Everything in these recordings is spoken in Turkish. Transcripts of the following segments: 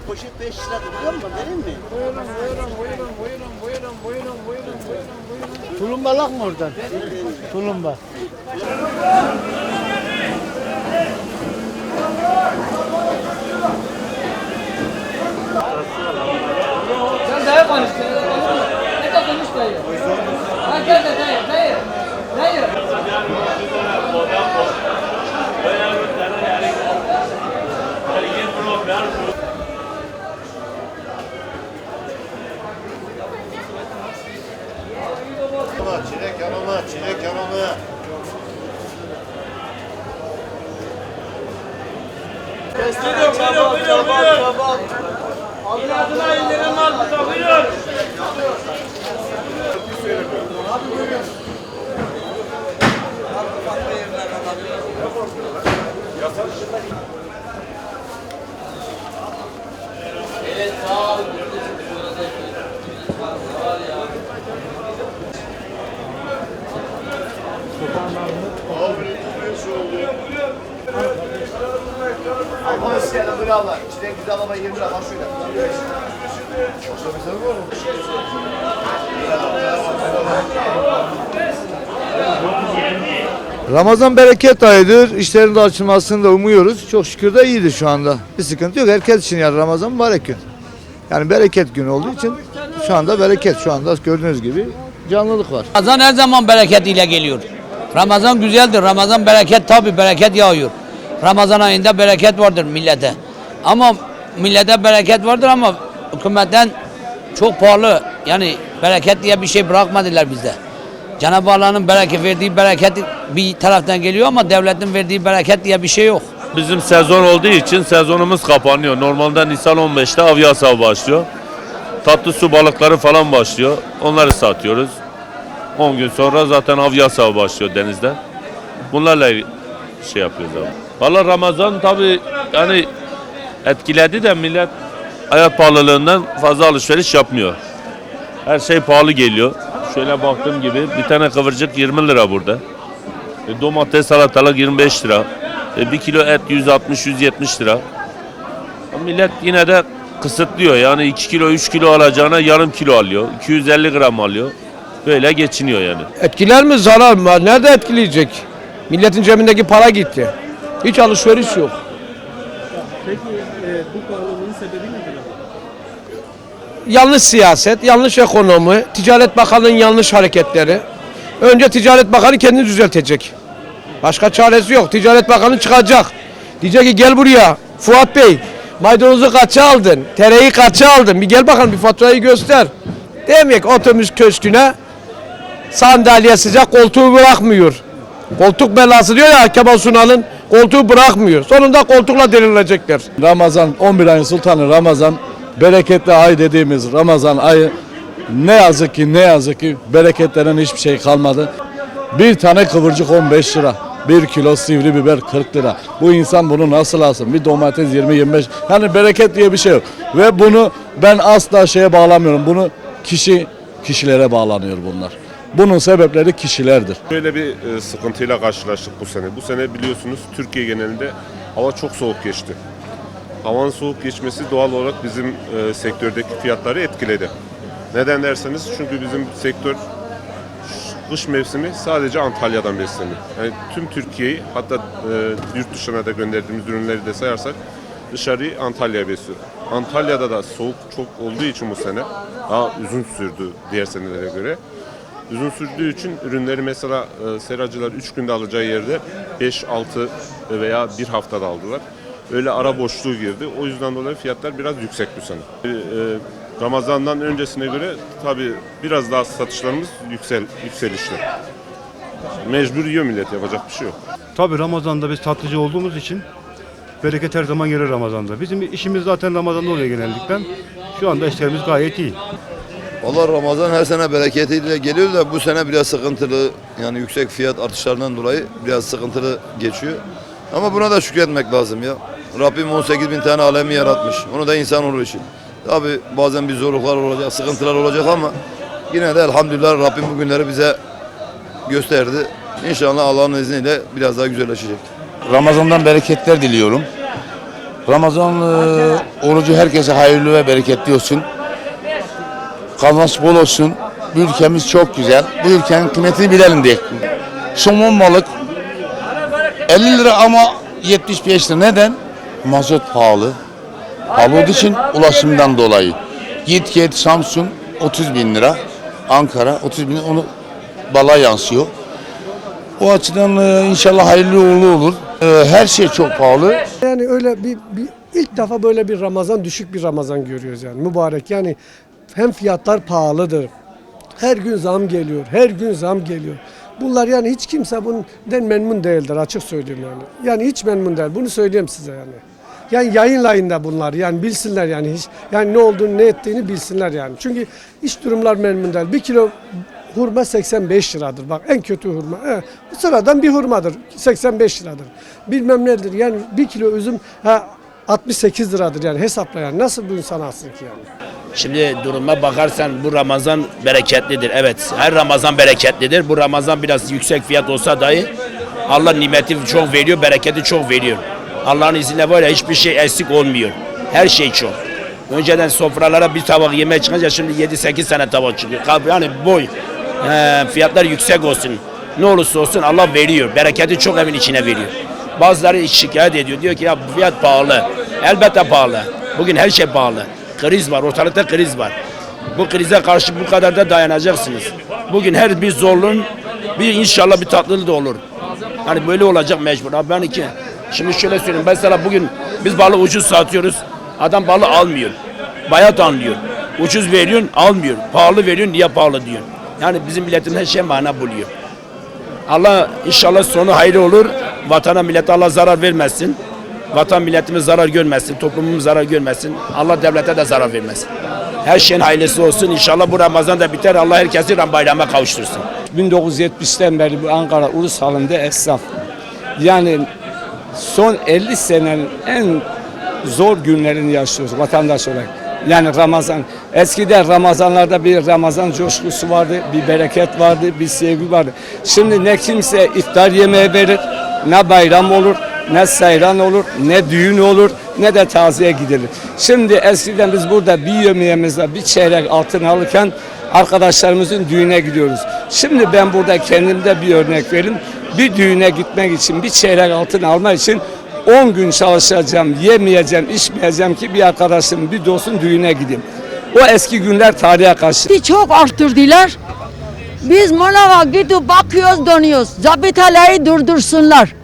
poşet 5 lira biliyor musun? Değil mi? Buyurun. Tulumbalak mı oradan? Tulumba. Sen dayı konuş. Ne de konuş dayı. Ha gel de dayı. Dayı. Çilek yanımı. Buyurun. Adına indirim var burada buyur. Evet sağ ol. Ama isteyelim böyle Allah. Çilek güzel ama 20 lira. Bak şöyle. Başka bir şey var mı? Ramazan bereket ayıdır. İşlerin de açılmasını da umuyoruz. Çok şükür de iyidir şu anda. Bir sıkıntı yok. Herkes için yani Ramazan mübarek gün. Yani bereket günü olduğu için şu anda bereket. Şu anda gördüğünüz gibi canlılık var. Ramazan her zaman bereketiyle geliyor. Ramazan güzeldir. Ramazan bereket, tabi bereket yağıyor. Ramazan ayında bereket vardır millete. Ama millete bereket vardır ama hükümetten çok pahalı. Yani bereket diye bir şey bırakmadılar bizde. Cenab-ı Allah'ın verdiği bereket bir taraftan geliyor ama devletin verdiği bereket diye bir şey yok. Bizim sezon olduğu için sezonumuz kapanıyor. Normalde Nisan 15'te av yasağı başlıyor. Tatlı su balıkları falan başlıyor. Onları satıyoruz. 10 gün sonra zaten av yasağı başlıyor denizde. Bunlarla şey yapıyoruz abi. Vallahi Ramazan tabii yani etkiledi de millet hayat pahalılığından fazla alışveriş yapmıyor. Her şey pahalı geliyor. Şöyle baktığım gibi bir tane kıvırcık 20 lira burada. Domates, salatalık 25 lira. 1 kilo et 160-170 lira. Millet yine de kısıtlıyor. Yani 2 kilo 3 kilo alacağına yarım kilo alıyor. 250 gram alıyor. Böyle geçiniyor yani. Etkiler mi zarar mı? Nerede etkileyecek? Milletin cebindeki para gitti. Hiç alışveriş yok. Peki bu pahalılığın sebebi nedir? Yanlış siyaset, yanlış ekonomi, Ticaret Bakanı'nın yanlış hareketleri. Önce Ticaret Bakanı kendini düzeltecek. Başka çaresi yok. Ticaret Bakanı çıkacak. Diyecek ki gel buraya Fuat Bey, maydanozu kaça aldın? Tereyi kaça aldın? Bir gel bakalım bir faturayı göster. Demek otobüs köşküne sandalye sıcak koltuğu bırakmıyor. Koltuk belası diyor ya Kemal Sunal'ın, koltuğu bırakmıyor. Sonunda koltukla delirecekler. Ramazan 11 ayın sultanı Ramazan, bereketli ay dediğimiz Ramazan ayı ne yazık ki bereketlenen hiçbir şey kalmadı. Bir tane kıvırcık 15 lira. 1 kilo sivri biber 40 lira. Bu insan bunu nasıl alsın? Bir domates 20-25. Yani bereket diye bir şey yok. Ve bunu ben asla şeye bağlamıyorum. Bunu kişilere bağlanıyor bunlar. Bunun sebepleri kişilerdir. Böyle bir sıkıntıyla karşılaştık bu sene. Bu sene biliyorsunuz Türkiye genelinde hava çok soğuk geçti. Havanın soğuk geçmesi doğal olarak bizim sektördeki fiyatları etkiledi. Neden derseniz çünkü bizim sektör kış mevsimi sadece Antalya'dan besleniyor. Yani tüm Türkiye'yi hatta yurt dışına da gönderdiğimiz ürünleri de sayarsak dışarıyı Antalya'ya besliyor. Antalya'da da soğuk çok olduğu için bu sene daha uzun sürdü diğer senelere göre. Uzun sürdüğü için ürünleri mesela seracılar 3 günde alacağı yerde 5-6 veya 1 haftada aldılar. Öyle ara boşluğu girdi. O yüzden dolayı fiyatlar biraz yüksek bu sene. Ramazan'dan öncesine göre tabii biraz daha satışlarımız yükselişli. Mecbur yiyor millet, yapacak bir şey yok. Tabii Ramazan'da biz tatlıcı olduğumuz için bereket her zaman gelir Ramazan'da. Bizim işimiz zaten Ramazan'da oluyor genellikle. Şu anda işlerimiz gayet iyi. Vallahi Ramazan her sene bereketiyle geliyor da bu sene biraz sıkıntılı. Yani yüksek fiyat artışlarından dolayı biraz sıkıntılı geçiyor. Ama buna da şükretmek lazım ya. Rabbim 18.000 tane alemi yaratmış. Onu da insanoğlu için. Tabi bazen bir zorluklar olacak, sıkıntılar olacak ama yine de elhamdülillah Rabbim bu günleri bize gösterdi. İnşallah Allah'ın izniyle biraz daha güzelleşecek. Ramazan'dan bereketler diliyorum. Ramazan orucu herkese hayırlı ve bereketli olsun. Kazanç bol olsun. Bu ülkemiz çok güzel. Bu ülkenin kıymetini bilelim diye. Somon balık 50 lira ama 75 lira. Neden? Mazot pahalı. Pahalı olduğu için ulaşımdan dolayı. Git Samsun 30 bin lira. Ankara 30 bin lira. Onu balığa yansıyor. O açıdan inşallah hayırlı uğurlu olur. Her şey çok pahalı. Yani öyle bir ilk defa böyle bir Ramazan, düşük bir Ramazan görüyoruz yani mübarek. Yani hem fiyatlar pahalıdır. Her gün zam geliyor. Her gün zam geliyor. Bunlar yani hiç kimse bundan memnun değildir, açık söyleyeyim yani. Yani hiç memnun değil. Bunu söyleyeyim size yani. Yani yayınlayın da bunlar yani bilsinler yani hiç yani ne olduğunu ne ettiğini bilsinler yani. Çünkü iç durumlar memnun değil. 1 kilo hurma 85 liradır. Bak en kötü hurma. Sıradan bir hurmadır. 85 liradır. Bilmem nedir. Yani 1 kilo üzüm 68 liradır yani hesapla yani. Nasıl bu insan alsın ki yani? Şimdi duruma bakarsan bu Ramazan bereketlidir. Evet, her Ramazan bereketlidir. Bu Ramazan biraz yüksek fiyat olsa dahi Allah nimeti çok veriyor, bereketi çok veriyor. Allah'ın izniyle var ya hiçbir şey eksik olmuyor. Her şey çok. Önceden sofralara bir tabak yemek çıkınca şimdi 7-8 tane tabak çıkıyor. Yani boy. Fiyatlar yüksek olsun. Ne olursa olsun Allah veriyor. Bereketi çok evin içine veriyor. Bazıları şikayet ediyor. Diyor ki ya fiyat pahalı. Elbette pahalı. Bugün her şey pahalı. Kriz var. Ortalıkta kriz var. Bu krize karşı bu kadar da dayanacaksınız. Bugün her bir zorluğun inşallah bir tatlılığı da olur. Hani böyle olacak mecbur. Abi şimdi şöyle söyleyeyim. Mesela bugün biz balığı ucuz satıyoruz. Adam balığı almıyor. Bayat anlıyor. Ucuz veriyorsun almıyor. Pahalı veriyorsun niye pahalı diyor. Yani bizim milletin her şeye mana buluyor. Allah inşallah sonu hayırlı olur. Vatana millete Allah zarar vermesin. Vatan milletimiz zarar görmesin. Toplumumuz zarar görmesin. Allah devlete de zarar vermesin. Her şeyin hayırlısı olsun. İnşallah bu Ramazan da biter. Allah herkesi bayrama kavuştursun. 1970'ten beri bu Ankara Ulus Halı'nda esnaf. Yani son 50 senenin en zor günlerini yaşıyoruz vatandaş olarak. Yani Ramazan. Eskiden Ramazanlarda bir Ramazan coşkusu vardı, bir bereket vardı, bir sevgi vardı. Şimdi ne kimse iftar yemeği verir, ne bayram olur, ne seyran olur, ne düğün olur, ne de taziye gidilir. Şimdi eskiden biz burada bir yemeğimizde bir çeyrek altın alırken arkadaşlarımızın düğüne gidiyoruz. Şimdi ben burada kendimde bir örnek vereyim. Bir düğüne gitmek için, bir çeyrek altın almak için 10 gün çalışacağım, yemeyeceğim, içmeyeceğim ki bir arkadaşım, bir dostum düğüne gideyim. O eski günler tarihe karşı. Çok arttırdılar. Biz manava gidip bakıyoruz, dönüyoruz. Zabitaları durdursunlar.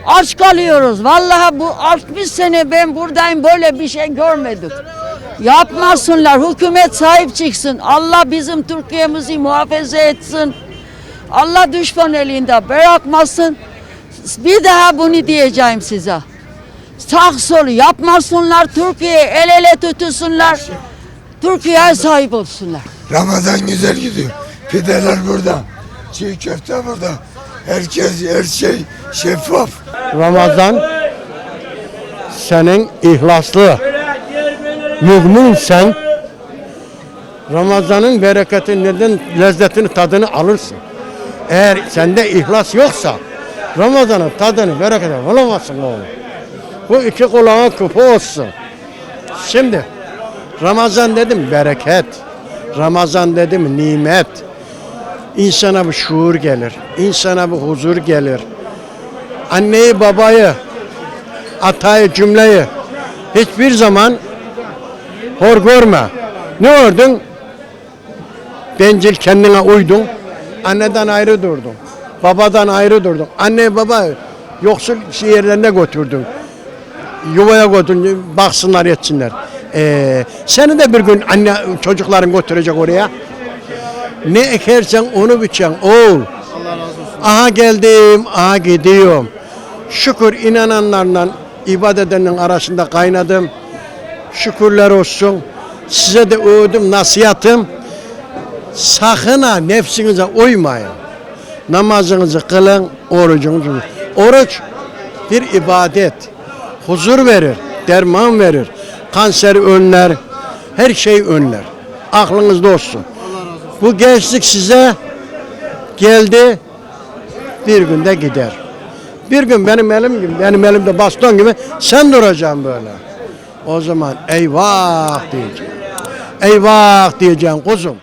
Aç kalıyoruz. Vallahi bu 60 sene ben buradayım, böyle bir şey görmedik. Yapmasınlar. Hükümet sahip çıksın. Allah bizim Türkiye'mizi muhafaza etsin. Allah düşman elinde bırakmasın. Bir daha bunu diyeceğim size. Sağ sol yapmasınlar. Türkiye'yi el ele tutsunlar. Türkiye'ye sahip olsunlar. Ramazan güzel gidiyor. Pideler burada. Çiğ köfte burada. Her şey şeffaf. Ramazan senin ihlaslı, mümin sen Ramazan'ın bereketinden lezzetini tadını alırsın. Eğer sende ihlas yoksa Ramazan'ın tadını bereketini alamazsın oğlum. Bu iki kulağına küpe olsun. Şimdi Ramazan dedim bereket. Ramazan dedim nimet. İnsana bir şuur gelir. İnsana bir huzur gelir. Anneyi, babayı, atayı, cümleyi hiçbir zaman hor görme. Ne gördün? Bencil kendine uydun. Anneden ayrı durdun. Babadan ayrı durdun. Anne baba yoksul yerlerine götürdün. Yuvaya götürdün. Baksınlar etsinler. Seni de bir gün anne çocukların götürecek oraya. Ne ekersen onu biçeceksin oğul. Aha geldim, aha gidiyorum. Şükür inananlarla ibadet edenlerin arasında kaynadım. Şükürler olsun. Size de öğüdüm, nasihatım. Sakın ha nefsinize uymayın. Namazınızı kılın, orucunuzu. Oruç bir ibadet. Huzur verir, derman verir. Kanser önler, her şey önler. Aklınızda olsun. Bu gençlik size geldi, bir günde gider. Bir gün benim elimde baston gibi sen duracaksın böyle. O zaman eyvah diyeceksin. Eyvah diyeceksin kuzum.